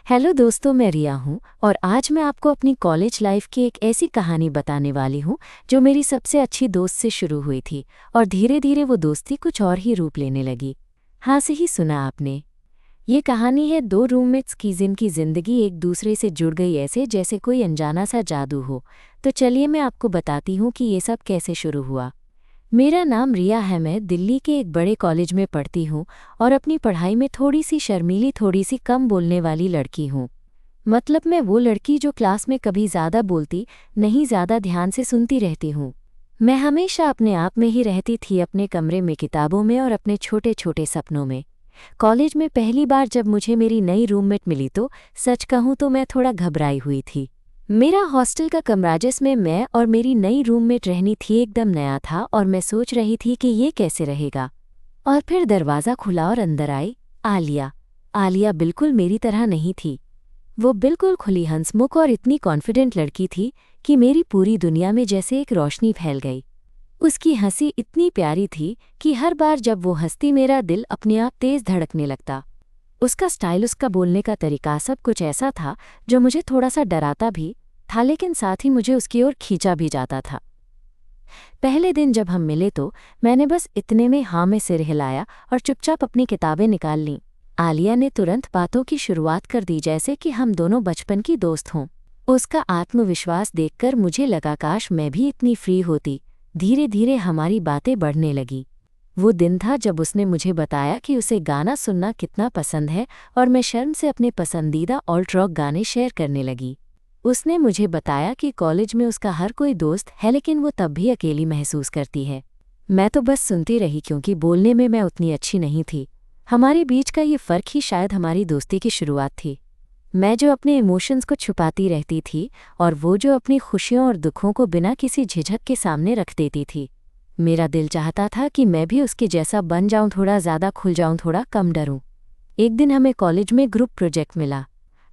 Hello दोस्तों, मैं रिया हूँ और आज मैं आपको अपनी कॉलेज लाइफ की एक ऐसी कहानी बताने वाली हूँ जो मेरी सबसे अच्छी दोस्त से शुरू हुई थी और धीरे धीरे वो दोस्ती कुछ और ही रूप लेने लगी। हाँ, सही सुना आपने। ये कहानी है दो रूममेट्स की जिनकी जिंदगी एक दूसरे से जुड़ गई ऐसे जैसे कोई अनजाना सा जादू हो। तो चलिए मैं आपको बताती हूँ कि ये सब कैसे शुरू हुआ। मेरा नाम रिया है, मैं दिल्ली के एक बड़े कॉलेज में पढ़ती हूँ और अपनी पढ़ाई में थोड़ी सी शर्मीली, थोड़ी सी कम बोलने वाली लड़की हूँ। मतलब मैं वो लड़की जो क्लास में कभी ज़्यादा बोलती नहीं, ज़्यादा ध्यान से सुनती रहती हूँ। मैं हमेशा अपने आप में ही रहती थी, अपने कमरे में, किताबों में और अपने छोटे छोटे सपनों में। कॉलेज में पहली बार जब मुझे मेरी नई रूममेट मिली तो सच कहूँ तो मैं थोड़ा घबराई हुई थी। मेरा हॉस्टल का कमरा जिसमें मैं और मेरी नई रूममेट रहनी थी एकदम नया था और मैं सोच रही थी कि ये कैसे रहेगा। और फिर दरवाज़ा खुला और अंदर आई आलिया। आलिया बिल्कुल मेरी तरह नहीं थी। वो बिल्कुल खुली, हंसमुख और इतनी कॉन्फिडेंट लड़की थी कि मेरी पूरी दुनिया में जैसे एक रोशनी फैल गई। उसकी हंसी इतनी प्यारी थी कि हर बार जब वो हंसती मेरा दिल अपने आप तेज़ धड़कने लगता। उसका स्टाइल, उसका बोलने का तरीका, सब कुछ ऐसा था जो मुझे थोड़ा सा डराता भी था, लेकिन साथ ही मुझे उसकी ओर खींचा भी जाता था। पहले दिन जब हम मिले तो मैंने बस इतने में हाँ में सिर हिलाया और चुपचाप अपनी किताबें निकाल लीं। आलिया ने तुरंत बातों की शुरुआत कर दी जैसे कि हम दोनों बचपन की दोस्त हों। उसका आत्मविश्वास देखकर मुझे लगा काश मैं भी इतनी फ्री होती। धीरे धीरे हमारी बातें बढ़ने लगी। वो दिन था जब उसने मुझे बताया कि उसे गाना सुनना कितना पसंद है और मैं शर्म से अपने पसंदीदा ऑल्ट रॉक गाने शेयर करने लगी। उसने मुझे बताया कि कॉलेज में उसका हर कोई दोस्त है लेकिन वो तब भी अकेली महसूस करती है। मैं तो बस सुनती रही क्योंकि बोलने में मैं उतनी अच्छी नहीं थी। हमारे बीच का ये फ़र्क ही शायद हमारी दोस्ती की शुरुआत थी। मैं जो अपने इमोशंस को छुपाती रहती थी और वो जो अपनी खुशियों और दुखों को बिना किसी झिझक के सामने रख देती थी। मेरा दिल चाहता था कि मैं भी उसके जैसा बन जाऊं, थोड़ा ज़्यादा खुल जाऊं, थोड़ा कम डरूं। एक दिन हमें कॉलेज में ग्रुप प्रोजेक्ट मिला।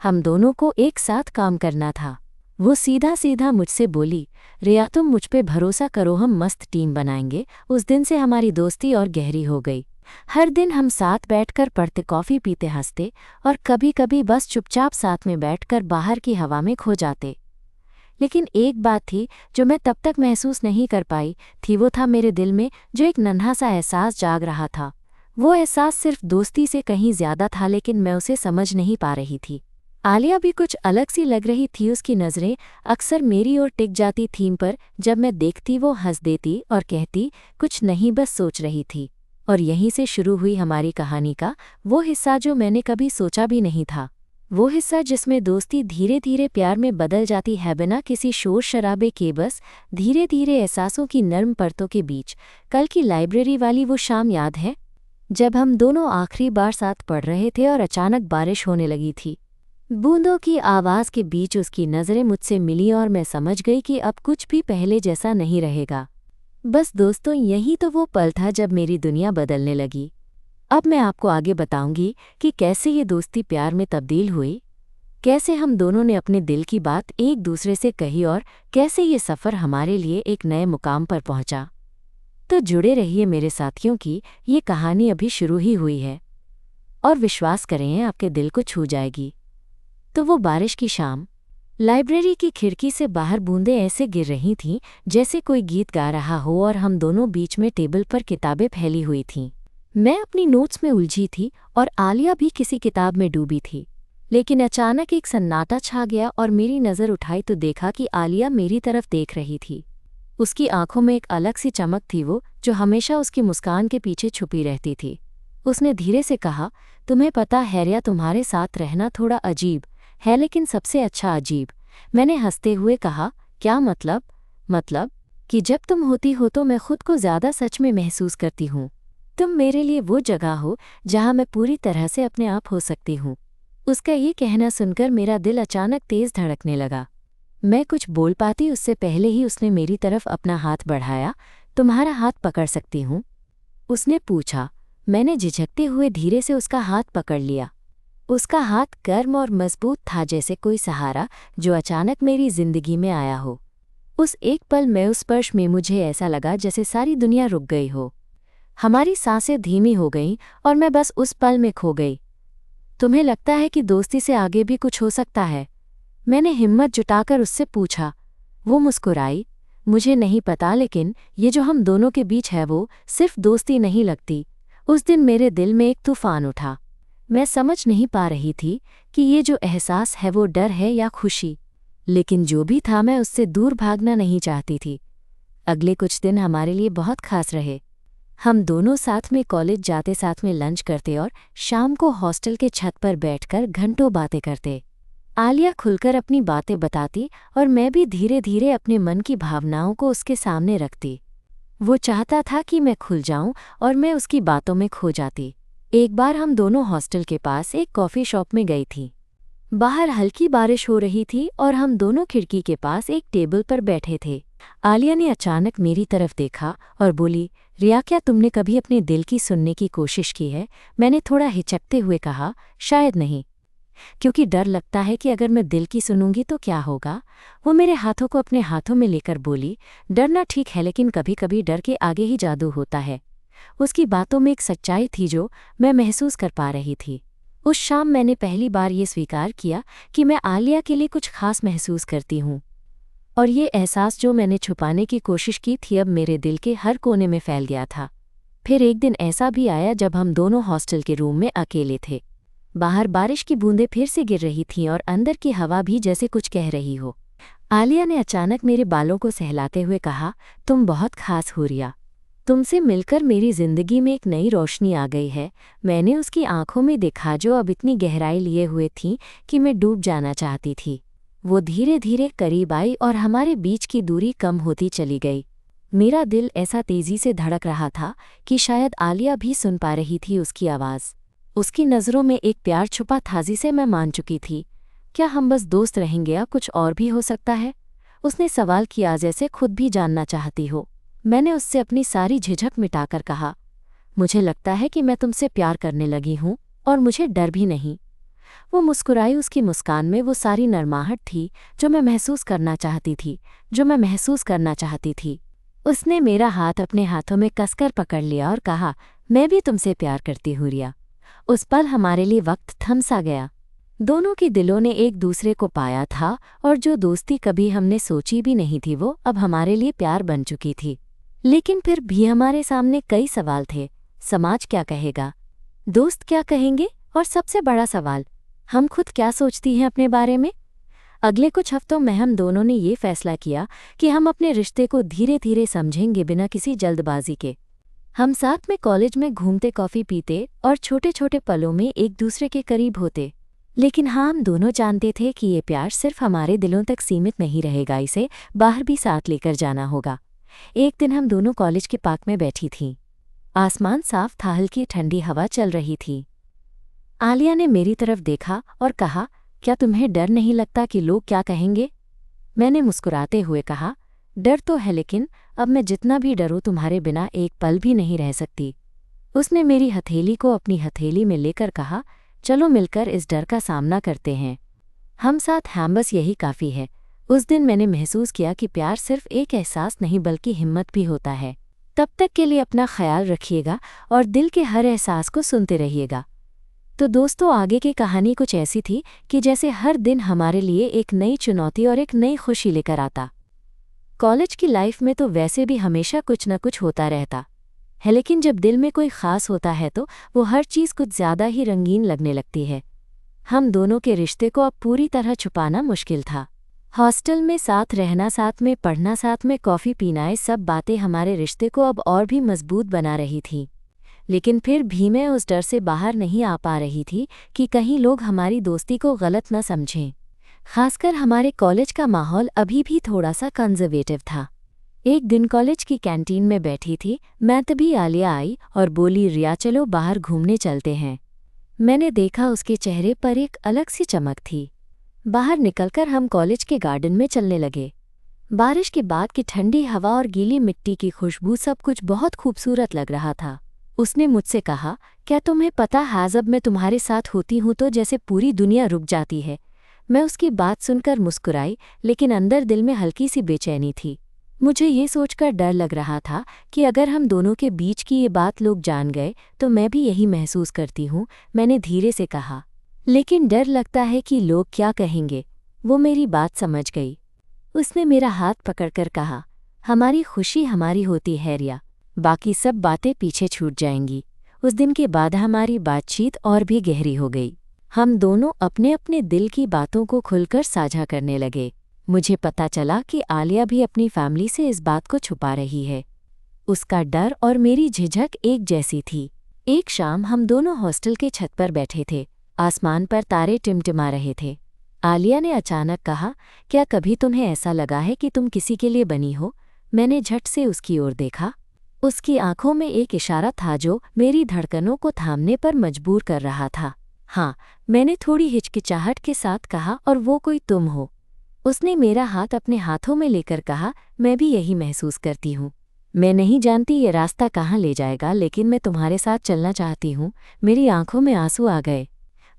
हम दोनों को एक साथ काम करना था। वो सीधा सीधा मुझसे बोली, रिया तुम मुझ पे भरोसा करो, हम मस्त टीम बनाएंगे। उस दिन से हमारी दोस्ती और गहरी हो गई। हर दिन हम साथ बैठकर पढ़ते, कॉफ़ी पीते, हंसते और कभी कभी बस चुपचाप साथ में बैठकर बाहर की हवा में खो जाते। लेकिन एक बात थी जो मैं तब तक महसूस नहीं कर पाई थी, वो था मेरे दिल में जो एक नन्हा सा एहसास जाग रहा था। वो एहसास सिर्फ दोस्ती से कहीं ज़्यादा था, लेकिन मैं उसे समझ नहीं पा रही थी। आलिया भी कुछ अलग सी लग रही थी। उसकी नज़रें अक्सर मेरी ओर टिक जाती थीं, पर जब मैं देखती वो हंस देती और कहती कुछ नहीं, बस सोच रही थी। और यहीं से शुरू हुई हमारी कहानी का वो हिस्सा जो मैंने कभी सोचा भी नहीं था। वो हिस्सा जिसमें दोस्ती धीरे धीरे प्यार में बदल जाती है, बिना किसी शोर शराबे के, बस धीरे धीरे एहसासों की नर्म परतों के बीच। कल की लाइब्रेरी वाली वो शाम याद है जब हम दोनों आखिरी बार साथ पढ़ रहे थे और अचानक बारिश होने लगी थी। बूंदों की आवाज़ के बीच उसकी नज़रें मुझसे मिली और मैं समझ गई कि अब कुछ भी पहले जैसा नहीं रहेगा। बस दोस्तों, यही तो वो पल था जब मेरी दुनिया बदलने लगी। अब मैं आपको आगे बताऊंगी कि कैसे ये दोस्ती प्यार में तब्दील हुई, कैसे हम दोनों ने अपने दिल की बात एक दूसरे से कही और कैसे ये सफ़र हमारे लिए एक नए मुकाम पर पहुंचा। तो जुड़े रहिए मेरे साथियों की ये कहानी अभी शुरू ही हुई है और विश्वास करें आपके दिल को छू जाएगी। तो वो बारिश की शाम, लाइब्रेरी की खिड़की से बाहर बूंदें ऐसे गिर रही थीं जैसे कोई गीत गा रहा हो और हम दोनों बीच में टेबल पर किताबें फैली हुई थीं। मैं अपनी नोट्स में उलझी थी और आलिया भी किसी किताब में डूबी थी। लेकिन अचानक एक सन्नाटा छा गया और मेरी नज़र उठाई तो देखा कि आलिया मेरी तरफ देख रही थी। उसकी आंखों में एक अलग सी चमक थी, वो जो हमेशा उसकी मुस्कान के पीछे छुपी रहती थी। उसने धीरे से कहा, तुम्हें पता है रिया, तुम्हारे साथ रहना थोड़ा अजीब है, लेकिन सबसे अच्छा अजीब। मैंने हंसते हुए कहा, क्या मतलब? मतलब कि जब तुम होती हो तो मैं खुद को ज़्यादा सच में महसूस करती हूँ। तुम मेरे लिए वो जगह हो जहाँ मैं पूरी तरह से अपने आप हो सकती हूँ। उसका ये कहना सुनकर मेरा दिल अचानक तेज़ धड़कने लगा। मैं कुछ बोल पाती उससे पहले ही उसने मेरी तरफ अपना हाथ बढ़ाया। तुम्हारा हाथ पकड़ सकती हूँ? उसने पूछा। मैंने झिझकते हुए धीरे से उसका हाथ पकड़ लिया। उसका हाथ गर्म और मजबूत था, जैसे कोई सहारा जो अचानक मेरी जिंदगी में आया हो। उस एक पल में, उस स्पर्श में मुझे ऐसा लगा जैसे सारी दुनिया रुक गई हो। हमारी सांसें धीमी हो गईं और मैं बस उस पल में खो गई। तुम्हें लगता है कि दोस्ती से आगे भी कुछ हो सकता है? मैंने हिम्मत जुटाकर उससे पूछा। वो मुस्कुराई। मुझे नहीं पता, लेकिन ये जो हम दोनों के बीच है वो सिर्फ दोस्ती नहीं लगती। उस दिन मेरे दिल में एक तूफान उठा। मैं समझ नहीं पा रही थी कि ये जो एहसास है वो डर है या खुशी, लेकिन जो भी था मैं उससे दूर भागना नहीं चाहती थी। अगले कुछ दिन हमारे लिए बहुत खास रहे। हम दोनों साथ में कॉलेज जाते, साथ में लंच करते और शाम को हॉस्टल के छत पर बैठकर घंटों बातें करते। आलिया खुलकर अपनी बातें बताती और मैं भी धीरे धीरे अपने मन की भावनाओं को उसके सामने रखती। वो चाहता था कि मैं खुल जाऊं और मैं उसकी बातों में खो जाती। एक बार हम दोनों हॉस्टल के पास एक कॉफ़ी शॉप में गई थी। बाहर हल्की बारिश हो रही थी और हम दोनों खिड़की के पास एक टेबल पर बैठे थे। आलिया ने अचानक मेरी तरफ देखा और बोली, रिया, क्या तुमने कभी अपने दिल की सुनने की कोशिश की है? मैंने थोड़ा हिचकते हुए कहा, शायद नहीं, क्योंकि डर लगता है कि अगर मैं दिल की सुनूंगी तो क्या होगा। वो मेरे हाथों को अपने हाथों में लेकर बोली, डरना ठीक है, लेकिन कभी कभी डर के आगे ही जादू होता है। उसकी बातों में एक सच्चाई थी जो मैं महसूस कर पा रही थी। उस शाम मैंने पहली बार ये स्वीकार किया कि मैं आलिया के लिए कुछ खास महसूस करती हूँ, और ये एहसास जो मैंने छुपाने की कोशिश की थी अब मेरे दिल के हर कोने में फैल गया था। फिर एक दिन ऐसा भी आया जब हम दोनों हॉस्टल के रूम में अकेले थे। बाहर बारिश की बूंदें फिर से गिर रही थीं और अंदर की हवा भी जैसे कुछ कह रही हो। आलिया ने अचानक मेरे बालों को सहलाते हुए कहा, तुम बहुत खास हो रिया। तुमसे मिलकर मेरी जिंदगी में एक नई रोशनी आ गई है। मैंने उसकी आंखों में देखा जो अब इतनी गहराई लिए हुए थीं कि मैं डूब जाना चाहती थी। वो धीरे धीरे करीब आई और हमारे बीच की दूरी कम होती चली गई। मेरा दिल ऐसा तेजी से धड़क रहा था कि शायद आलिया भी सुन पा रही थी उसकी आवाज़। उसकी नज़रों में एक प्यार छुपा था जिसे मैं मान चुकी थी। क्या हम बस दोस्त रहेंगे या कुछ और भी हो सकता है? उसने सवाल किया जैसे खुद भी जानना चाहती हो। मैंने उससे अपनी सारी झिझक मिटाकर कहा, मुझे लगता है कि मैं तुमसे प्यार करने लगी हूँ और मुझे डर भी नहीं। वो मुस्कुराई। उसकी मुस्कान में वो सारी नरमाहट थी जो मैं महसूस करना चाहती थी। उसने मेरा हाथ अपने हाथों में कसकर पकड़ लिया और कहा, मैं भी तुमसे प्यार करती हूँ रिया। उस पल हमारे लिए वक्त थम सा गया। दोनों के दिलों ने एक दूसरे को पाया था और जो दोस्ती कभी हमने सोची भी नहीं थी वो अब हमारे लिए प्यार बन चुकी थी। लेकिन फिर भी हमारे सामने कई सवाल थे। समाज क्या कहेगा, दोस्त क्या कहेंगे, और सबसे बड़ा सवाल, हम खुद क्या सोचती हैं अपने बारे में। अगले कुछ हफ्तों में हम दोनों ने ये फैसला किया कि हम अपने रिश्ते को धीरे धीरे समझेंगे, बिना किसी जल्दबाजी के। हम साथ में कॉलेज में घूमते, कॉफ़ी पीते और छोटे छोटे पलों में एक दूसरे के करीब होते। लेकिन हाँ, हम दोनों जानते थे कि ये प्यार सिर्फ हमारे दिलों तक सीमित नहीं रहेगा, इसे बाहर भी साथ लेकर जाना होगा। एक दिन हम दोनों कॉलेज के पार्क में बैठी थीं। आसमान साफ था, हल्की ठंडी हवा चल रही थी। आलिया ने मेरी तरफ देखा और कहा, क्या तुम्हें डर नहीं लगता कि लोग क्या कहेंगे? मैंने मुस्कुराते हुए कहा, डर तो है, लेकिन अब मैं जितना भी डरूं तुम्हारे बिना एक पल भी नहीं रह सकती। उसने मेरी हथेली को अपनी हथेली में लेकर कहा, चलो मिलकर इस डर का सामना करते हैं। हम साथ हैं, बस यही काफ़ी है। उस दिन मैंने महसूस किया कि प्यार सिर्फ एक एहसास नहीं बल्कि हिम्मत भी होता है। तब तक के लिए अपना ख्याल रखिएगा और दिल के हर एहसास को सुनते रहिएगा। तो दोस्तों, आगे की कहानी कुछ ऐसी थी कि जैसे हर दिन हमारे लिए एक नई चुनौती और एक नई खुशी लेकर आता। कॉलेज की लाइफ में तो वैसे भी हमेशा कुछ न कुछ होता रहता है, लेकिन जब दिल में कोई ख़ास होता है तो वो हर चीज़ कुछ ज़्यादा ही रंगीन लगने लगती है। हम दोनों के रिश्ते को अब पूरी तरह छुपाना मुश्किल था। हॉस्टल में साथ रहना, साथ में पढ़ना, साथ में कॉफ़ी पीना, ये सब बातें हमारे रिश्ते को अब और भी मजबूत बना रही थी। लेकिन फिर भी मैं उस डर से बाहर नहीं आ पा रही थी कि कहीं लोग हमारी दोस्ती को गलत न समझें। खासकर हमारे कॉलेज का माहौल अभी भी थोड़ा सा कंजर्वेटिव था। एक दिन कॉलेज की कैंटीन में बैठी थी मैं, तभी आलिया आई और बोली, रिया चलो बाहर घूमने चलते हैं। मैंने देखा उसके चेहरे पर एक अलग सी चमक थी। बाहर निकलकर हम कॉलेज के गार्डन में चलने लगे। बारिश के बाद की ठंडी हवा और गीली मिट्टी की खुशबू, सब कुछ बहुत खूबसूरत लग रहा था। उसने मुझसे कहा, क्या तुम्हें पता है जब मैं तुम्हारे साथ होती हूँ तो जैसे पूरी दुनिया रुक जाती है। मैं उसकी बात सुनकर मुस्कुराई, लेकिन अंदर दिल में हल्की सी बेचैनी थी। मुझे ये सोचकर डर लग रहा था कि अगर हम दोनों के बीच की ये बात लोग जान गए तो मैं भी यही महसूस करती हूँ। मैंने धीरे से कहा, लेकिन डर लगता है कि लोग क्या कहेंगे। वो मेरी बात समझ गई। उसने मेरा हाथ पकड़कर कहा, हमारी खुशी हमारी होती है रिया, बाकी सब बातें पीछे छूट जाएंगी। उस दिन के बाद हमारी बातचीत और भी गहरी हो गई। हम दोनों अपने अपने दिल की बातों को खुलकर साझा करने लगे। मुझे पता चला कि आलिया भी अपनी फैमिली से इस बात को छुपा रही है। उसका डर और मेरी झिझक एक जैसी थी। एक शाम हम दोनों हॉस्टल के छत पर बैठे थे। आसमान पर तारे टिमटिमा रहे थे। आलिया ने अचानक कहा, क्या कभी तुम्हें ऐसा लगा है कि तुम किसी के लिए बनी हो? मैंने झट से उसकी ओर देखा। उसकी आंखों में एक इशारा था जो मेरी धड़कनों को थामने पर मजबूर कर रहा था। हाँ, मैंने थोड़ी हिचकिचाहट के साथ कहा, और वो कोई तुम हो। उसने मेरा हाथ अपने हाथों में लेकर कहा, मैं भी यही महसूस करती हूँ। मैं नहीं जानती ये रास्ता कहाँ ले जाएगा, लेकिन मैं तुम्हारे साथ चलना चाहती हूँ। मेरी आंखों में आंसू आ गए।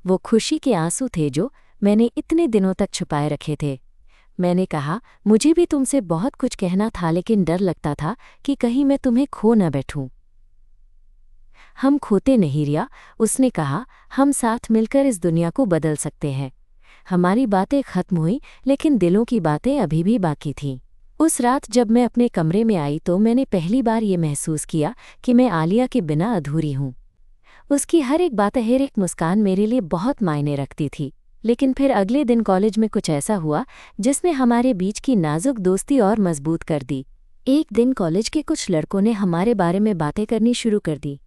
वो खुशी के आंसू थे जो मैंने इतने दिनों तक छुपाए रखे थे। मैंने कहा, मुझे भी तुमसे बहुत कुछ कहना था, लेकिन डर लगता था कि कहीं मैं तुम्हें खो न बैठूं। हम खोते नहीं रिया, उसने कहा, हम साथ मिलकर इस दुनिया को बदल सकते हैं। हमारी बातें खत्म हुई, लेकिन दिलों की बातें अभी भी बाकी थीं। उस रात जब मैं अपने कमरे में आई तो मैंने पहली बार ये महसूस किया कि मैं आलिया के बिना अधूरी हूँ। उसकी हर एक बात, हर एक मुस्कान मेरे लिए बहुत मायने रखती थी। लेकिन फिर अगले दिन कॉलेज में कुछ ऐसा हुआ जिसने हमारे बीच की नाजुक दोस्ती और मजबूत कर दी। एक दिन कॉलेज के कुछ लड़कों ने हमारे बारे में बातें करनी शुरू कर दी।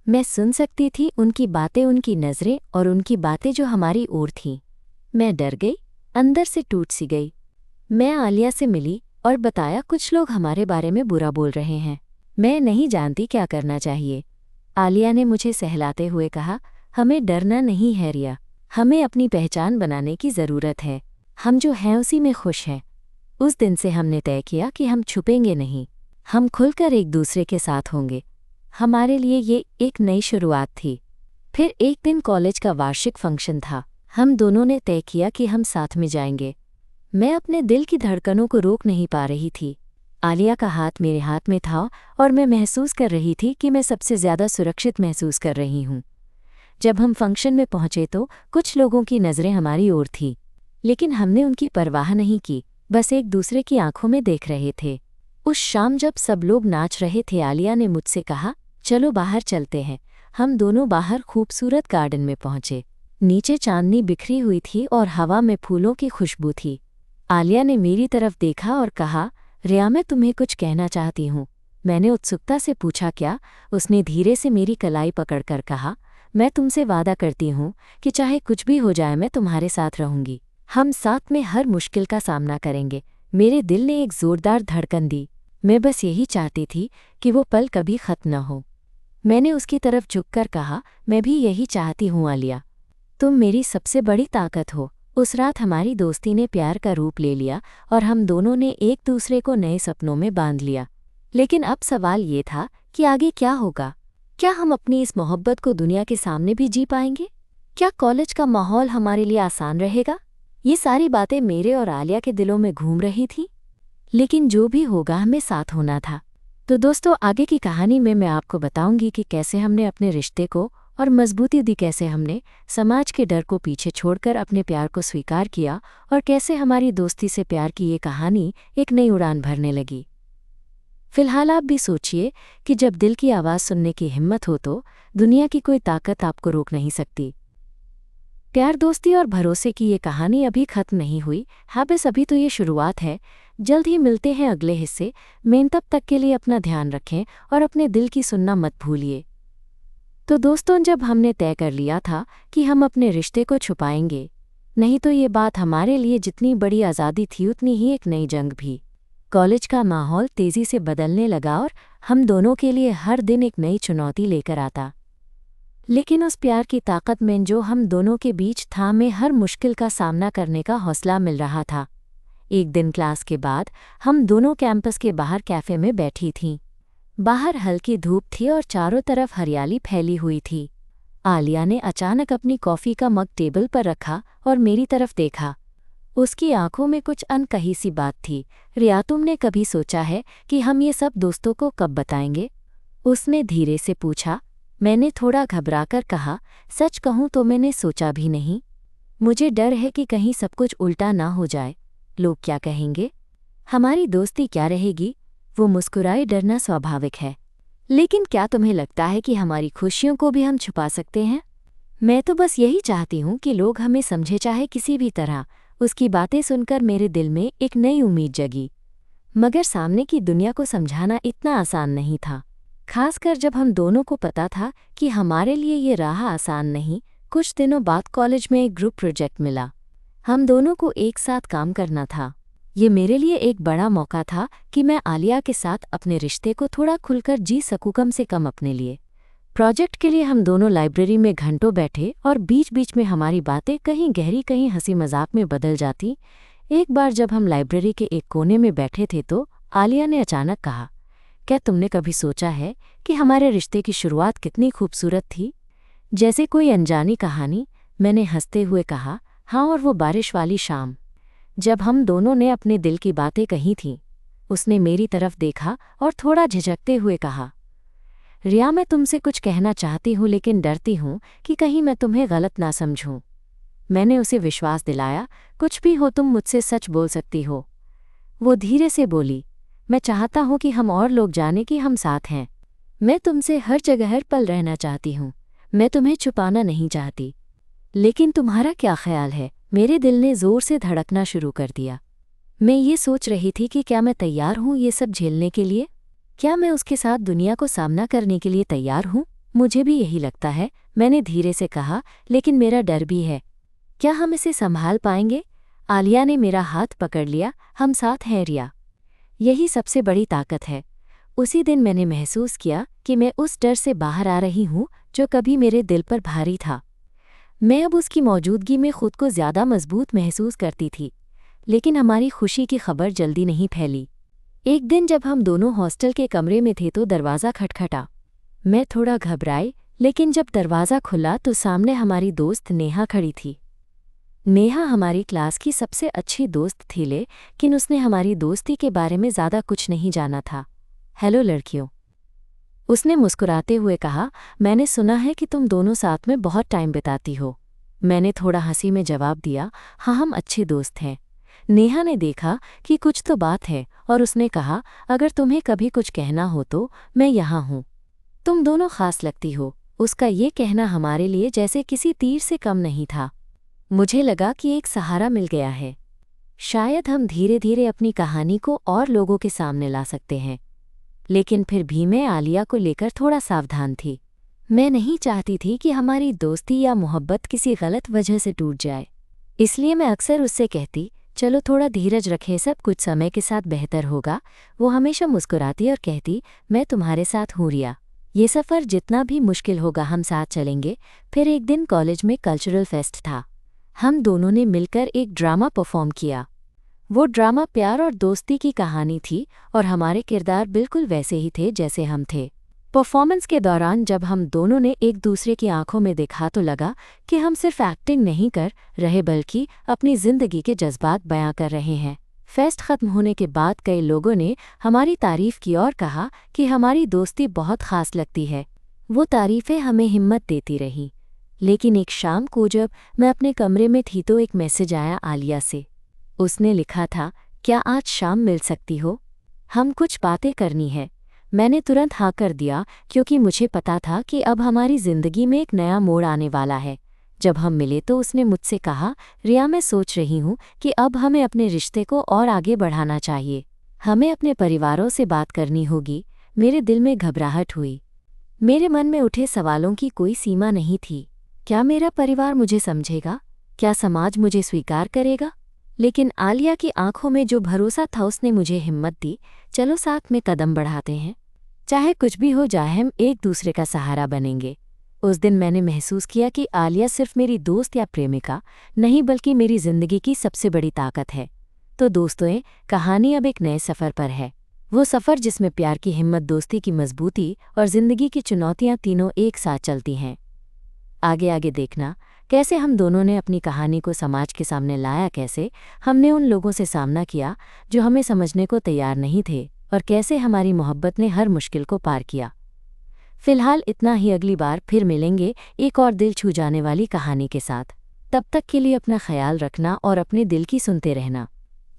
मैं सुन सकती थी उनकी बातें, उनकी नज़रें और उनकी बातें जो हमारी ओर थीं। मैं डर गई, अंदर से टूट सी गई। मैं आलिया से मिली और बताया, कुछ लोग हमारे बारे में बुरा बोल रहे हैं। मैं नहीं जानती क्या करना चाहिए। आलिया ने मुझे सहलाते हुए कहा, हमें डरना नहीं है रिया, हमें अपनी पहचान बनाने की ज़रूरत है। हम जो हैं उसी में खुश हैं। उस दिन से हमने तय किया कि हम छुपेंगे नहीं, हम खुलकर एक दूसरे के साथ होंगे। हमारे लिए ये एक नई शुरुआत थी। फिर एक दिन कॉलेज का वार्षिक फंक्शन था। हम दोनों ने तय किया कि हम साथ में जाएंगे। मैं अपने दिल की धड़कनों को रोक नहीं पा रही थी। आलिया का हाथ मेरे हाथ में था और मैं महसूस कर रही थी कि मैं सबसे ज़्यादा सुरक्षित महसूस कर रही हूँ। जब हम फंक्शन में पहुंचे तो कुछ लोगों की नज़रें हमारी ओर थीं, लेकिन हमने उनकी परवाह नहीं की, बस एक दूसरे की आंखों में देख रहे थे। उस शाम जब सब लोग नाच रहे थे, आलिया ने मुझसे कहा, चलो बाहर चलते हैं। हम दोनों बाहर खूबसूरत गार्डन में पहुंचे। नीचे चांदनी बिखरी हुई थी और हवा में फूलों की खुशबू थी। आलिया ने मेरी तरफ देखा और कहा, रिया, मैं तुम्हें कुछ कहना चाहती हूँ। मैंने उत्सुकता से पूछा, क्या? उसने धीरे से मेरी कलाई पकड़कर कहा, मैं तुमसे वादा करती हूँ कि चाहे कुछ भी हो जाए मैं तुम्हारे साथ रहूंगी। हम साथ में हर मुश्किल का सामना करेंगे। मेरे दिल ने एक जोरदार धड़कन दी। मैं बस यही चाहती थी कि वो पल कभी खत्म न हो। मैंने उसकी तरफ झुककर कहा, मैं भी यही चाहती हूँ आलिया, तुम मेरी सबसे बड़ी ताकत हो। उस रात हमारी दोस्ती ने प्यार का रूप ले लिया और हम दोनों ने एक दूसरे को नए सपनों में बांध लिया। लेकिन अब सवाल ये था कि आगे क्या होगा? क्या हम अपनी इस मोहब्बत को दुनिया के सामने भी जी पाएंगे? क्या कॉलेज का माहौल हमारे लिए आसान रहेगा? ये सारी बातें मेरे और आलिया के दिलों में घूम रही थीं। लेकिन जो भी होगा, हमें साथ होना था। तो दोस्तों, आगे की कहानी में मैं आपको बताऊंगी कि कैसे हमने अपने रिश्ते को और मजबूती दी, कैसे हमने समाज के डर को पीछे छोड़कर अपने प्यार को स्वीकार किया और कैसे हमारी दोस्ती से प्यार की ये कहानी एक नई उड़ान भरने लगी। फिलहाल आप भी सोचिए कि जब दिल की आवाज़ सुनने की हिम्मत हो तो दुनिया की कोई ताकत आपको रोक नहीं सकती। प्यार, दोस्ती और भरोसे की ये कहानी अभी खत्म नहीं हुई। हाँ, बस अभी तो ये शुरुआत है। जल्द ही मिलते हैं अगले हिस्से में। तब तक के लिए अपना ध्यान रखें और अपने दिल की सुनना मत भूलिए। तो दोस्तों, जब हमने तय कर लिया था कि हम अपने रिश्ते को छुपाएंगे नहीं, तो ये बात हमारे लिए जितनी बड़ी आज़ादी थी उतनी ही एक नई जंग भी। कॉलेज का माहौल तेज़ी से बदलने लगा और हम दोनों के लिए हर दिन एक नई चुनौती लेकर आता। लेकिन उस प्यार की ताकत में जो हम दोनों के बीच था, हमें हर मुश्किल का सामना करने का हौसला मिल रहा था। एक दिन क्लास के बाद हम दोनों कैंपस के बाहर कैफ़े में बैठी थीं। बाहर हल्की धूप थी और चारों तरफ हरियाली फैली हुई थी। आलिया ने अचानक अपनी कॉफ़ी का मग टेबल पर रखा और मेरी तरफ देखा। उसकी आंखों में कुछ अनकही सी बात थी। रिया, तुमने कभी सोचा है कि हम ये सब दोस्तों को कब बताएंगे? उसने धीरे से पूछा। मैंने थोड़ा घबराकर कहा, सच कहूँ तो मैंने सोचा भी नहीं। मुझे डर है कि कहीं सब कुछ उल्टा ना हो जाए। लोग क्या कहेंगे? हमारी दोस्ती क्या रहेगी? वो मुस्कुराए, डरना स्वाभाविक है। लेकिन क्या तुम्हें लगता है कि हमारी खुशियों को भी हम छुपा सकते हैं? मैं तो बस यही चाहती हूँ कि लोग हमें समझे, चाहे किसी भी तरह। उसकी बातें सुनकर मेरे दिल में एक नई उम्मीद जगी। मगर सामने की दुनिया को समझाना इतना आसान नहीं था, खासकर जब हम दोनों को पता था कि हमारे लिए ये राह आसान नहीं। कुछ दिनों बाद कॉलेज में एक ग्रुप प्रोजेक्ट मिला। हम दोनों को एक साथ काम करना था। ये मेरे लिए एक बड़ा मौका था कि मैं आलिया के साथ अपने रिश्ते को थोड़ा खुलकर जी सकूं, कम से कम अपने लिए। प्रोजेक्ट के लिए हम दोनों लाइब्रेरी में घंटों बैठे और बीच बीच में हमारी बातें कहीं गहरी कहीं हंसी मजाक में बदल जाती। एक बार जब हम लाइब्रेरी के एक कोने में बैठे थे तो आलिया ने अचानक कहा, क्या तुमने कभी सोचा है कि हमारे रिश्ते की शुरुआत कितनी खूबसूरत थी? जैसे कोई अनजानी कहानी। मैंने हंसते हुए कहा, हाँ, और वो बारिश वाली शाम जब हम दोनों ने अपने दिल की बातें कही थीं। उसने मेरी तरफ देखा और थोड़ा झिझकते हुए कहा, रिया, मैं तुमसे कुछ कहना चाहती हूँ लेकिन डरती हूँ कि कहीं मैं तुम्हें गलत ना समझूं। मैंने उसे विश्वास दिलाया, कुछ भी हो तुम मुझसे सच बोल सकती हो। वो धीरे से बोली, मैं चाहता हूँ कि हम और लोग जाने कि हम साथ हैं। मैं तुमसे हर जगह हर पल रहना चाहती हूँ। मैं तुम्हें छुपाना नहीं चाहती। लेकिन तुम्हारा क्या ख्याल है? मेरे दिल ने जोर से धड़कना शुरू कर दिया। मैं ये सोच रही थी कि क्या मैं तैयार हूँ ये सब झेलने के लिए? क्या मैं उसके साथ दुनिया को सामना करने के लिए तैयार हूँ? मुझे भी यही लगता है, मैंने धीरे से कहा, लेकिन मेरा डर भी है। क्या हम इसे संभाल पाएंगे? आलिया ने मेरा हाथ पकड़ लिया, हम साथ हैं रिया। यही सबसे बड़ी ताकत है। उसी दिन मैंने महसूस किया कि मैं उस डर से बाहर आ रही हूँ जो कभी मेरे दिल पर भारी था। मैं अब उसकी मौजूदगी में खुद को ज़्यादा मजबूत महसूस करती थी। लेकिन हमारी खुशी की खबर जल्दी नहीं फैली। एक दिन जब हम दोनों हॉस्टल के कमरे में थे तो दरवाज़ा खटखटा। मैं थोड़ा घबराई, लेकिन जब दरवाज़ा खुला तो सामने हमारी दोस्त नेहा खड़ी थी। नेहा हमारी क्लास की सबसे अच्छी दोस्त थी, लेकिन उसने हमारी दोस्ती के बारे में ज़्यादा कुछ नहीं जाना था। हेलो लड़कियों, उसने मुस्कुराते हुए कहा, मैंने सुना है कि तुम दोनों साथ में बहुत टाइम बिताती हो। मैंने थोड़ा हंसी में जवाब दिया, हाँ, हम अच्छे दोस्त हैं। नेहा ने देखा कि कुछ तो बात है और उसने कहा, अगर तुम्हें कभी कुछ कहना हो तो मैं यहाँ हूँ। तुम दोनों खास लगती हो। उसका ये कहना हमारे लिए जैसे किसी तीर से कम नहीं था। मुझे लगा कि एक सहारा मिल गया है। शायद हम धीरे धीरे अपनी कहानी को और लोगों के सामने ला सकते हैं। लेकिन फिर भी मैं आलिया को लेकर थोड़ा सावधान थी। मैं नहीं चाहती थी कि हमारी दोस्ती या मोहब्बत किसी गलत वजह से टूट जाए। इसलिए मैं अक्सर उससे कहती, चलो थोड़ा धीरज रखें, सब कुछ समय के साथ बेहतर होगा। वो हमेशा मुस्कुराती और कहती, मैं तुम्हारे साथ हूँ रिया। ये सफ़र जितना भी मुश्किल होगा हम साथ चलेंगे। फिर एक दिन कॉलेज में कल्चरल फेस्ट था। हम दोनों ने मिलकर एक ड्रामा परफॉर्म किया। वो ड्रामा प्यार और दोस्ती की कहानी थी और हमारे किरदार बिल्कुल वैसे ही थे जैसे हम थे। परफॉर्मेंस के दौरान जब हम दोनों ने एक दूसरे की आंखों में देखा तो लगा कि हम सिर्फ एक्टिंग नहीं कर रहे बल्कि अपनी जिंदगी के जज्बात बयां कर रहे हैं। फेस्ट खत्म होने के बाद कई लोगों ने हमारी तारीफ की और कहा कि हमारी दोस्ती बहुत खास लगती है। वो तारीफें हमें हिम्मत देती रही। लेकिन एक शाम को जब मैं अपने कमरे में थी तो एक मैसेज आया आलिया से। उसने लिखा था, क्या आज शाम मिल सकती हो? हम कुछ बातें करनी है। मैंने तुरंत हाँ कर दिया क्योंकि मुझे पता था कि अब हमारी जिंदगी में एक नया मोड़ आने वाला है। जब हम मिले तो उसने मुझसे कहा, रिया, मैं सोच रही हूँ कि अब हमें अपने रिश्ते को और आगे बढ़ाना चाहिए। हमें अपने परिवारों से बात करनी होगी। मेरे दिल में घबराहट हुई। मेरे मन में उठे सवालों की कोई सीमा नहीं थी। क्या मेरा परिवार मुझे समझेगा? क्या समाज मुझे स्वीकार करेगा? लेकिन आलिया की आंखों में जो भरोसा था उसने मुझे हिम्मत दी। चलो साथ में कदम बढ़ाते हैं। चाहे कुछ भी हो जाए हम एक दूसरे का सहारा बनेंगे। उस दिन मैंने महसूस किया कि आलिया सिर्फ मेरी दोस्त या प्रेमिका नहीं बल्कि मेरी जिंदगी की सबसे बड़ी ताकत है। तो दोस्तों, कहानी अब एक नए सफ़र पर है। वो सफ़र जिसमें प्यार की हिम्मत, दोस्ती की मजबूती और जिंदगी की चुनौतियां तीनों एक साथ चलती हैं। आगे आगे देखना कैसे हम दोनों ने अपनी कहानी को समाज के सामने लाया, कैसे हमने उन लोगों से सामना किया जो हमें समझने को तैयार नहीं थे और कैसे हमारी मोहब्बत ने हर मुश्किल को पार किया। फिलहाल इतना ही, अगली बार फिर मिलेंगे एक और दिल छू जाने वाली कहानी के साथ। तब तक के लिए अपना ख्याल रखना और अपने दिल की सुनते रहना,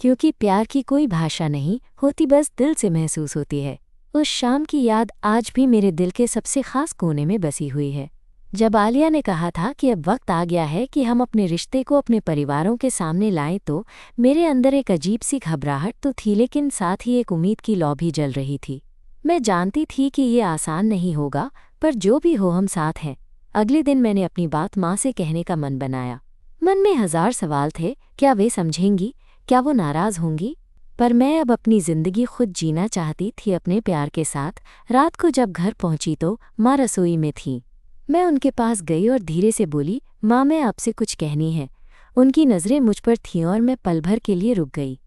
क्योंकि प्यार की कोई भाषा नहीं होती, बस दिल से महसूस होती है। उस शाम की याद आज भी मेरे दिल के सबसे खास कोने में बसी हुई है, जब आलिया ने कहा था कि अब वक्त आ गया है कि हम अपने रिश्ते को अपने परिवारों के सामने लाएं, तो मेरे अंदर एक अजीब सी घबराहट तो थी, लेकिन साथ ही एक उम्मीद की लौ भी जल रही थी। मैं जानती थी कि ये आसान नहीं होगा, पर जो भी हो हम साथ हैं। अगले दिन मैंने अपनी बात माँ से कहने का मन बनाया। मन में हजार सवाल थे, क्या वे समझेंगी, क्या वो नाराज होंगी? पर मैं अब अपनी जिंदगी खुद जीना चाहती थी अपने प्यार के साथ। रात को जब घर पहुंची तो माँ रसोई में थी। मैं उनके पास गई और धीरे से बोली, माँ मैं आपसे कुछ कहनी है। उनकी नज़रें मुझ पर थीं और मैं पल भर के लिए रुक गई।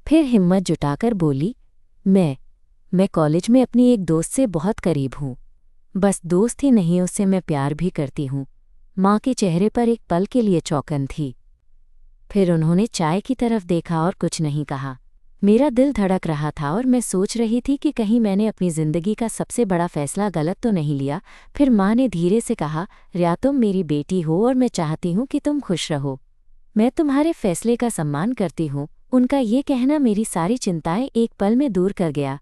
फिर हिम्मत जुटाकर बोली, मैं कॉलेज में अपनी एक दोस्त से बहुत करीब हूँ। बस दोस्त ही नहीं, उससे मैं प्यार भी करती हूँ। माँ के चेहरे पर एक पल के लिए चौकन थी। फिर उन्होंने चाय की तरफ देखा और कुछ नहीं कहा। मेरा दिल धड़क रहा था और मैं सोच रही थी कि कहीं मैंने अपनी ज़िंदगी का सबसे बड़ा फैसला गलत तो नहीं लिया। फिर माँ ने धीरे से कहा, रिया तुम मेरी बेटी हो और मैं चाहती हूँ कि तुम खुश रहो। मैं तुम्हारे फैसले का सम्मान करती हूँ। उनका ये कहना मेरी सारी चिंताएं एक पल में दूर कर गया।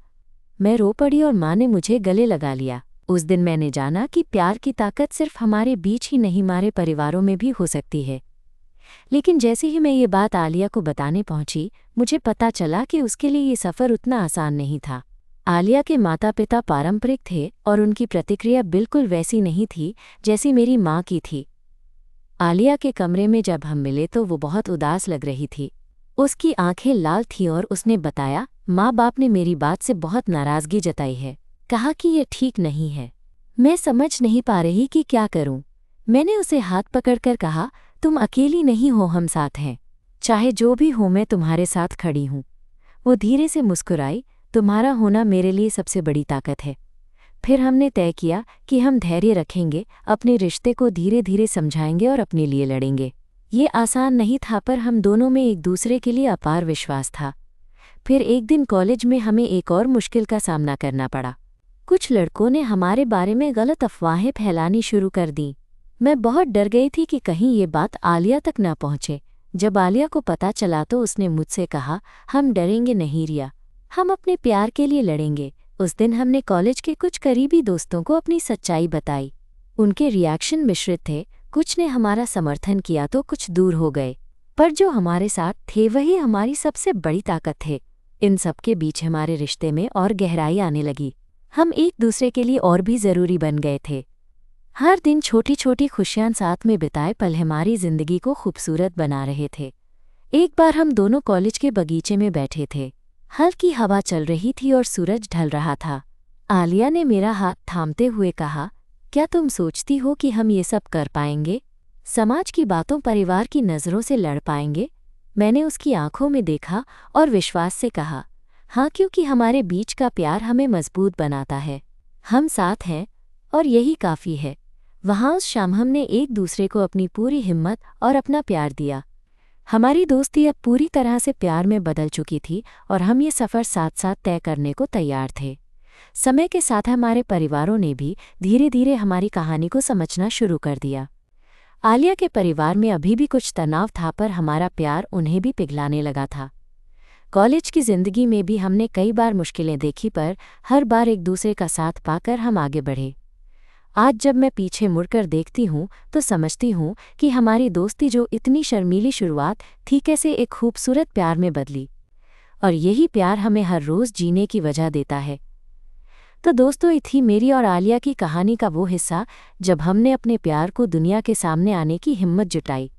मैं रो पड़ी और माँ ने मुझे गले लगा लिया। उस दिन मैंने जाना कि प्यार की ताकत सिर्फ हमारे बीच ही नहीं, हमारे परिवारों में भी हो सकती है। लेकिन जैसे ही मैं ये बात आलिया को बताने पहुंची, मुझे पता चला कि उसके लिए ये सफ़र उतना आसान नहीं था। आलिया के माता पिता पारंपरिक थे और उनकी प्रतिक्रिया बिल्कुल वैसी नहीं थी जैसी मेरी माँ की थी। आलिया के कमरे में जब हम मिले तो वो बहुत उदास लग रही थी। उसकी आंखें लाल थीं और उसने बताया, माँ बाप ने मेरी बात से बहुत नाराज़गी जताई है। कहा कि ये ठीक नहीं है। मैं समझ नहीं पा रही कि क्या करूं। मैंने उसे हाथ पकड़कर कहा, तुम अकेली नहीं हो, हम साथ हैं। चाहे जो भी हो मैं तुम्हारे साथ खड़ी हूँ। वो धीरे से मुस्कुराई, तुम्हारा होना मेरे लिए सबसे बड़ी ताकत है। फिर हमने तय किया कि हम धैर्य रखेंगे, अपने रिश्ते को धीरे धीरे समझाएंगे और अपने लिए लड़ेंगे। ये आसान नहीं था, पर हम दोनों में एक दूसरे के लिए अपार विश्वास था। फिर एक दिन कॉलेज में हमें एक और मुश्किल का सामना करना पड़ा। कुछ लड़कों ने हमारे बारे में गलत अफवाहें फैलानी शुरू कर दी। मैं बहुत डर गई थी कि कहीं ये बात आलिया तक ना पहुंचे। जब आलिया को पता चला तो उसने मुझसे कहा, हम डरेंगे नहीं रिया, हम अपने प्यार के लिए लड़ेंगे। उस दिन हमने कॉलेज के कुछ करीबी दोस्तों को अपनी सच्चाई बताई। उनके रिएक्शन मिश्रित थे, कुछ ने हमारा समर्थन किया तो कुछ दूर हो गए, पर जो हमारे साथ थे वही हमारी सबसे बड़ी ताकत थे। इन सब के बीच हमारे रिश्ते में और गहराई आने लगी। हम एक दूसरे के लिए और भी ज़रूरी बन गए थे। हर दिन छोटी छोटी खुशियां साथ में बिताए पल हमारी जिंदगी को खूबसूरत बना रहे थे। एक बार हम दोनों कॉलेज के बगीचे में बैठे थे। हल्की हवा चल रही थी और सूरज ढल रहा था। आलिया ने मेरा हाथ थामते हुए कहा, क्या तुम सोचती हो कि हम ये सब कर पाएंगे? समाज की बातों, परिवार की नज़रों से लड़ पाएंगे? मैंने उसकी आंखों में देखा और विश्वास से कहा, हाँ, क्योंकि हमारे बीच का प्यार हमें मजबूत बनाता है। हम साथ हैं और यही काफ़ी है। वहाँ उस शाम हमने एक दूसरे को अपनी पूरी हिम्मत और अपना प्यार दिया। हमारी दोस्ती अब पूरी तरह से प्यार में बदल चुकी थी और हम ये सफ़र साथ साथ तय करने को तैयार थे। समय के साथ हमारे परिवारों ने भी धीरे धीरे हमारी कहानी को समझना शुरू कर दिया। आलिया के परिवार में अभी भी कुछ तनाव था, पर हमारा प्यार उन्हें भी पिघलाने लगा था। कॉलेज की ज़िंदगी में भी हमने कई बार मुश्किलें देखी, पर हर बार एक दूसरे का साथ पाकर हम आगे बढ़े। आज जब मैं पीछे मुड़कर देखती हूँ तो समझती हूँ कि हमारी दोस्ती, जो इतनी शर्मीली शुरुआत थी, कैसे एक खूबसूरत प्यार में बदली। और यही प्यार हमें हर रोज़ जीने की वजह देता है। तो दोस्तों, ये थी मेरी और आलिया की कहानी का वो हिस्सा जब हमने अपने प्यार को दुनिया के सामने आने की हिम्मत जुटाई।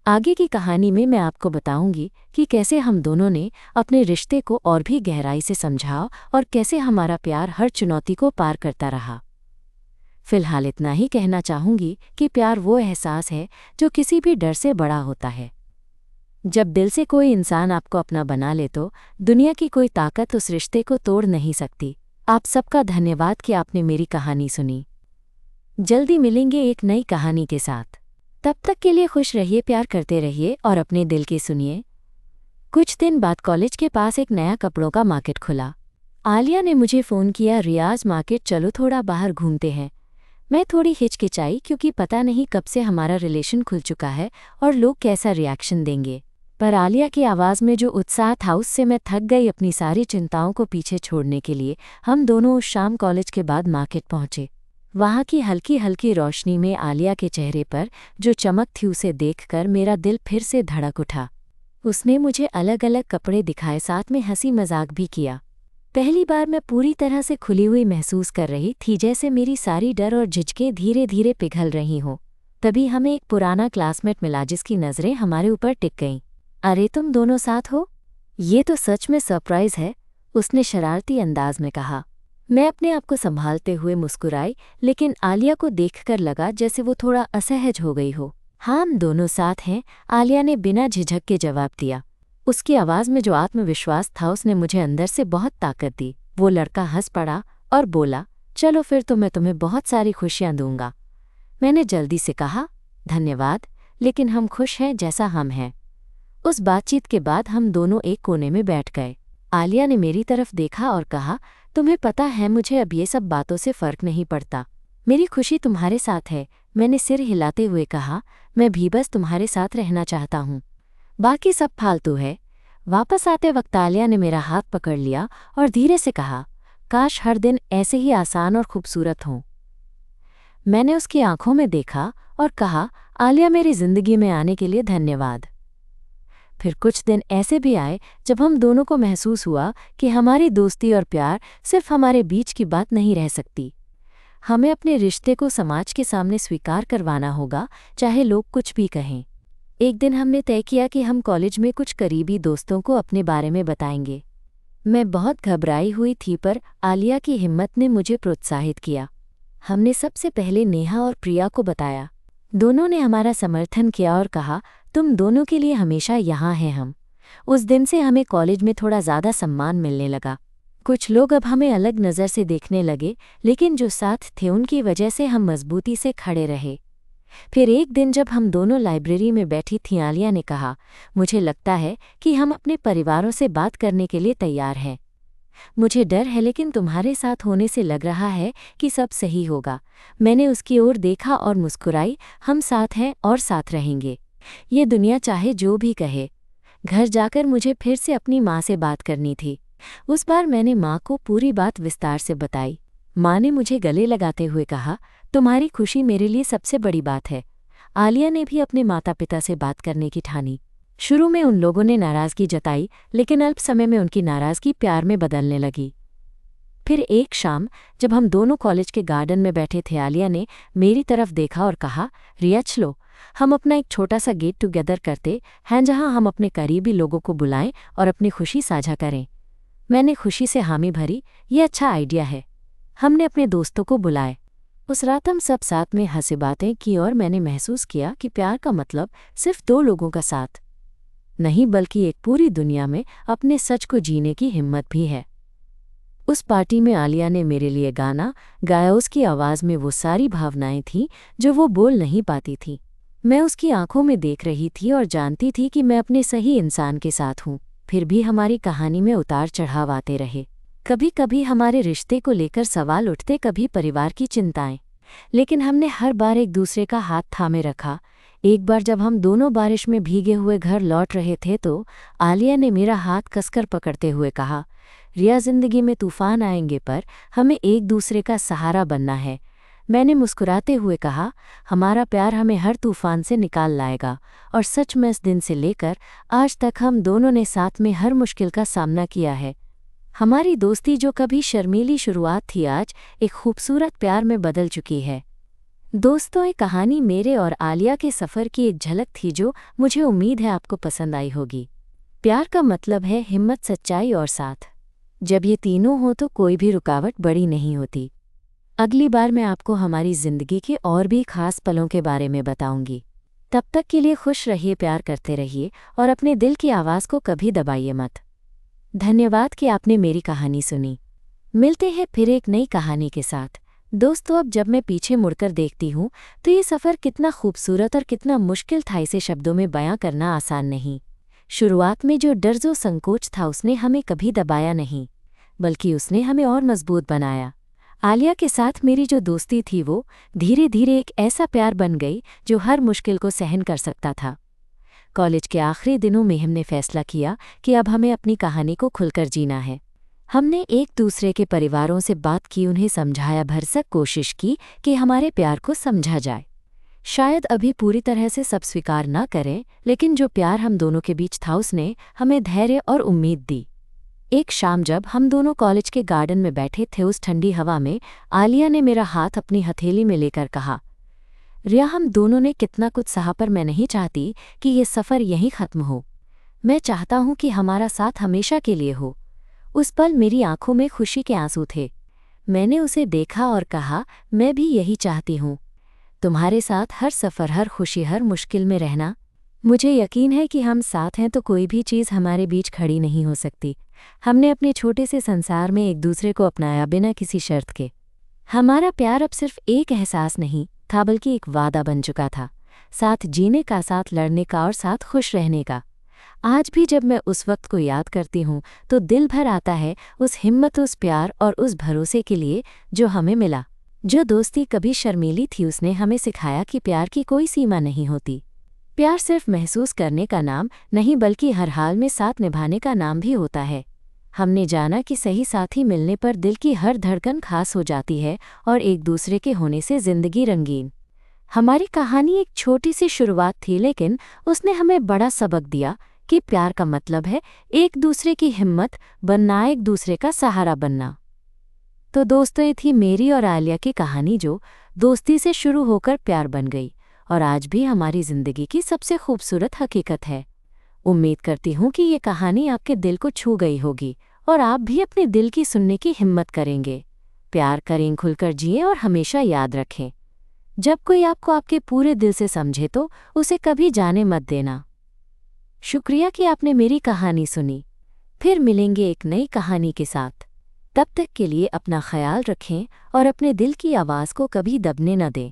आगे की कहानी में मैं आपको बताऊंगी कि कैसे हम दोनों ने अपने रिश्ते को और भी गहराई से समझा और कैसे हमारा प्यार हर चुनौती को पार करता रहा। फिलहाल इतना ही कहना चाहूंगी कि प्यार वो एहसास है जो किसी भी डर से बड़ा होता है। जब दिल से कोई इंसान आपको अपना बना ले तो दुनिया की कोई ताकत उस रिश्ते को तोड़ नहीं सकती। आप सबका धन्यवाद कि आपने मेरी कहानी सुनी। जल्दी मिलेंगे एक नई कहानी के साथ। तब तक के लिए खुश रहिए, प्यार करते रहिए और अपने दिल की सुनिए। कुछ दिन बाद कॉलेज के पास एक नया कपड़ों का मार्केट खुला। आलिया ने मुझे फ़ोन किया, रियाज मार्केट चलो, थोड़ा बाहर घूमते हैं। मैं थोड़ी हिचकिचाई क्योंकि पता नहीं कब से हमारा रिलेशन खुल चुका है और लोग कैसा रिएक्शन देंगे। पर आलिया की आवाज़ में जो उत्साह था उससे मैं थक गई। अपनी सारी चिंताओं को पीछे छोड़ने के लिए हम दोनों उस शाम कॉलेज के बाद मार्केट पहुंचे। वहाँ की हल्की हल्की रोशनी में आलिया के चेहरे पर जो चमक थी उसे देखकर मेरा दिल फिर से धड़क उठा। उसने मुझे अलग अलग कपड़े दिखाए, साथ में हंसी मजाक भी किया। पहली बार मैं पूरी तरह से खुली हुई महसूस कर रही थी, जैसे मेरी सारी डर और झिझकें धीरे धीरे पिघल रही हों। तभी हमें एक पुराना क्लासमेट मिला जिसकी नज़रें हमारे ऊपर टिक गईं। अरे तुम दोनों साथ हो? ये तो सच में सरप्राइज़ है, उसने शरारती अंदाज में कहा। मैं अपने आप को संभालते हुए मुस्कुराई, लेकिन आलिया को देखकर लगा जैसे वो थोड़ा असहज हो गई हो। हाँ, हम दोनों साथ हैं, आलिया ने बिना झिझक के जवाब दिया। उसकी आवाज़ में जो आत्मविश्वास था उसने मुझे अंदर से बहुत ताकत दी। वो लड़का हंस पड़ा और बोला, चलो फिर तो मैं तुम्हें बहुत सारी खुशियाँ दूंगा। मैंने जल्दी से कहा, धन्यवाद, लेकिन हम खुश हैं जैसा हम हैं। उस बातचीत के बाद हम दोनों एक कोने में बैठ गए। आलिया ने मेरी तरफ देखा और कहा, तुम्हें पता है मुझे अब ये सब बातों से फ़र्क नहीं पड़ता। मेरी खुशी तुम्हारे साथ है। मैंने सिर हिलाते हुए कहा, मैं भी बस तुम्हारे साथ रहना चाहता हूँ, बाकी सब फालतू है। वापस आते वक्त आलिया ने मेरा हाथ पकड़ लिया और धीरे से कहा, काश हर दिन ऐसे ही आसान और खूबसूरत हों। मैंने उसकी आंखों में देखा और कहा, आलिया मेरी ज़िंदगी में आने के लिए धन्यवाद। फिर कुछ दिन ऐसे भी आए जब हम दोनों को महसूस हुआ कि हमारी दोस्ती और प्यार सिर्फ हमारे बीच की बात नहीं रह सकती। हमें अपने रिश्ते को समाज के सामने स्वीकार करवाना होगा, चाहे लोग कुछ भी कहें। एक दिन हमने तय किया कि हम कॉलेज में कुछ करीबी दोस्तों को अपने बारे में बताएंगे। मैं बहुत घबराई हुई थी, पर आलिया की हिम्मत ने मुझे प्रोत्साहित किया। हमने सबसे पहले नेहा और प्रिया को बताया। दोनों ने हमारा समर्थन किया और कहा, तुम दोनों के लिए हमेशा यहाँ हैं हम। उस दिन से हमें कॉलेज में थोड़ा ज़्यादा सम्मान मिलने लगा। कुछ लोग अब हमें अलग नज़र से देखने लगे, लेकिन जो साथ थे उनकी वजह से हम मजबूती से खड़े रहे। फिर एक दिन जब हम दोनों लाइब्रेरी में बैठी थीं, आलिया ने कहा, मुझे लगता है कि हम अपने परिवारों से बात करने के लिए तैयार हैं। मुझे डर है, लेकिन तुम्हारे साथ होने से लग रहा है कि सब सही होगा। मैंने उसकी ओर देखा और मुस्कुराई। हम साथ हैं और साथ रहेंगे, ये दुनिया चाहे जो भी कहे। घर जाकर मुझे फिर से अपनी माँ से बात करनी थी। उस बार मैंने माँ को पूरी बात विस्तार से बताई। माँ ने मुझे गले लगाते हुए कहा, तुम्हारी खुशी मेरे लिए सबसे बड़ी बात है। आलिया ने भी अपने माता पिता से बात करने की ठानी। शुरू में उन लोगों ने नाराज़गी जताई, लेकिन अल्प समय में उनकी नाराज़गी प्यार में बदलने लगी। फिर एक शाम जब हम दोनों कॉलेज के गार्डन में बैठे थे, आलिया ने मेरी तरफ देखा और कहा, रिया चलो, हम अपना एक छोटा सा गेट टुगेदर करते हैं जहां हम अपने करीबी लोगों को बुलाएं और अपनी खुशी साझा करें। मैंने खुशी से हामी भरी, ये अच्छा आइडिया है। हमने अपने दोस्तों को बुलाए। उस रात हम सब साथ में हंसी बातें की और मैंने महसूस किया कि प्यार का मतलब सिर्फ दो लोगों का साथ नहीं, बल्कि एक पूरी दुनिया में अपने सच को जीने की हिम्मत भी है। उस पार्टी में आलिया ने मेरे लिए गाना गाया। उसकी आवाज़ में वो सारी भावनाएं थीं जो वो बोल नहीं पाती थी। मैं उसकी आंखों में देख रही थी और जानती थी कि मैं अपने सही इंसान के साथ हूँ। फिर भी हमारी कहानी में उतार चढ़ाव आते रहे। कभी कभी हमारे रिश्ते को लेकर सवाल उठते, कभी परिवार की चिंताएं, लेकिन हमने हर बार एक दूसरे का हाथ थामे रखा। एक बार जब हम दोनों बारिश में भीगे हुए घर लौट रहे थे तो आलिया ने मेरा हाथ कसकर पकड़ते हुए कहा, रिया, जिंदगी में तूफान आएंगे पर हमें एक दूसरे का सहारा बनना है। मैंने मुस्कुराते हुए कहा, हमारा प्यार हमें हर तूफान से निकाल लाएगा। और सच में इस दिन से लेकर आज तक हम दोनों ने साथ में हर मुश्किल का सामना किया है। हमारी दोस्ती जो कभी शर्मीली शुरुआत थी, आज एक खूबसूरत प्यार में बदल चुकी है। दोस्तों, ये कहानी मेरे और आलिया के सफ़र की एक झलक थी जो मुझे उम्मीद है आपको पसंद आई होगी। प्यार का मतलब है हिम्मत, सच्चाई और साथ। जब ये तीनों हो तो कोई भी रुकावट बड़ी नहीं होती। अगली बार मैं आपको हमारी ज़िंदगी के और भी खास पलों के बारे में बताऊंगी। तब तक के लिए खुश रहिए, प्यार करते रहिए और अपने दिल की आवाज़ को कभी दबाइए मत। धन्यवाद कि आपने मेरी कहानी सुनी। मिलते हैं फिर एक नई कहानी के साथ। दोस्तों, अब जब मैं पीछे मुड़कर देखती हूँ तो ये सफ़र कितना खूबसूरत और कितना मुश्किल था, इसे शब्दों में बयां करना आसान नहीं। शुरुआत में जो डर, जो संकोच था, उसने हमें कभी दबाया नहीं, बल्कि उसने हमें और मजबूत बनाया। आलिया के साथ मेरी जो दोस्ती थी वो धीरे धीरे एक ऐसा प्यार बन गई जो हर मुश्किल को सहन कर सकता था। कॉलेज के आखिरी दिनों में हमने फैसला किया कि अब हमें अपनी कहानी को खुलकर जीना है। हमने एक दूसरे के परिवारों से बात की, उन्हें समझाया, भरसक कोशिश की कि हमारे प्यार को समझा जाए। शायद अभी पूरी तरह से सब स्वीकार न करें, लेकिन जो प्यार हम दोनों के बीच था उसने हमें धैर्य और उम्मीद दी। एक शाम जब हम दोनों कॉलेज के गार्डन में बैठे थे, उस ठंडी हवा में आलिया ने मेरा हाथ अपनी हथेली में लेकर कहा, रिया, हम दोनों ने कितना कुछ सहा पर मैं नहीं चाहती कि ये सफ़र यहीं ख़त्म हो। मैं चाहता हूँ कि हमारा साथ हमेशा के लिए हो। उस पल मेरी आंखों में खुशी के आंसू थे। मैंने उसे देखा और कहा, मैं भी यही चाहती हूँ, तुम्हारे साथ हर सफ़र, हर खुशी, हर मुश्किल में रहना। मुझे यकीन है कि हम साथ हैं तो कोई भी चीज़ हमारे बीच खड़ी नहीं हो सकती। हमने अपने छोटे से संसार में एक दूसरे को अपनाया बिना किसी शर्त के। हमारा प्यार अब सिर्फ एक एहसास नहीं था बल्कि एक वादा बन चुका था, साथ जीने का, साथ लड़ने का और साथ खुश रहने का। आज भी जब मैं उस वक्त को याद करती हूँ तो दिल भर आता है उस हिम्मत, उस प्यार और उस भरोसे के लिए जो हमें मिला। जो दोस्ती कभी शर्मीली थी उसने हमें सिखाया कि प्यार की कोई सीमा नहीं होती। प्यार सिर्फ महसूस करने का नाम नहीं बल्कि हर हाल में साथ निभाने का नाम भी होता है। हमने जाना कि सही साथी मिलने पर दिल की हर धड़कन खास हो जाती है और एक दूसरे के होने से जिंदगी रंगीन। हमारी कहानी एक छोटी सी शुरुआत थी, लेकिन उसने हमें बड़ा सबक दिया कि प्यार का मतलब है एक दूसरे की हिम्मत बनना, एक दूसरे का सहारा बनना। तो दोस्तों, ये थी मेरी और आलिया की कहानी जो दोस्ती से शुरू होकर प्यार बन गई और आज भी हमारी ज़िंदगी की सबसे खूबसूरत हकीकत है। उम्मीद करती हूँ कि ये कहानी आपके दिल को छू गई होगी और आप भी अपने दिल की सुनने की हिम्मत करेंगे। प्यार करें, खुलकर जिएं और हमेशा याद रखें, जब कोई आपको आपके पूरे दिल से समझे तो उसे कभी जाने मत देना। शुक्रिया कि आपने मेरी कहानी सुनी। फिर मिलेंगे एक नई कहानी के साथ। तब तक के लिए अपना ख्याल रखें और अपने दिल की आवाज़ को कभी दबने न दें।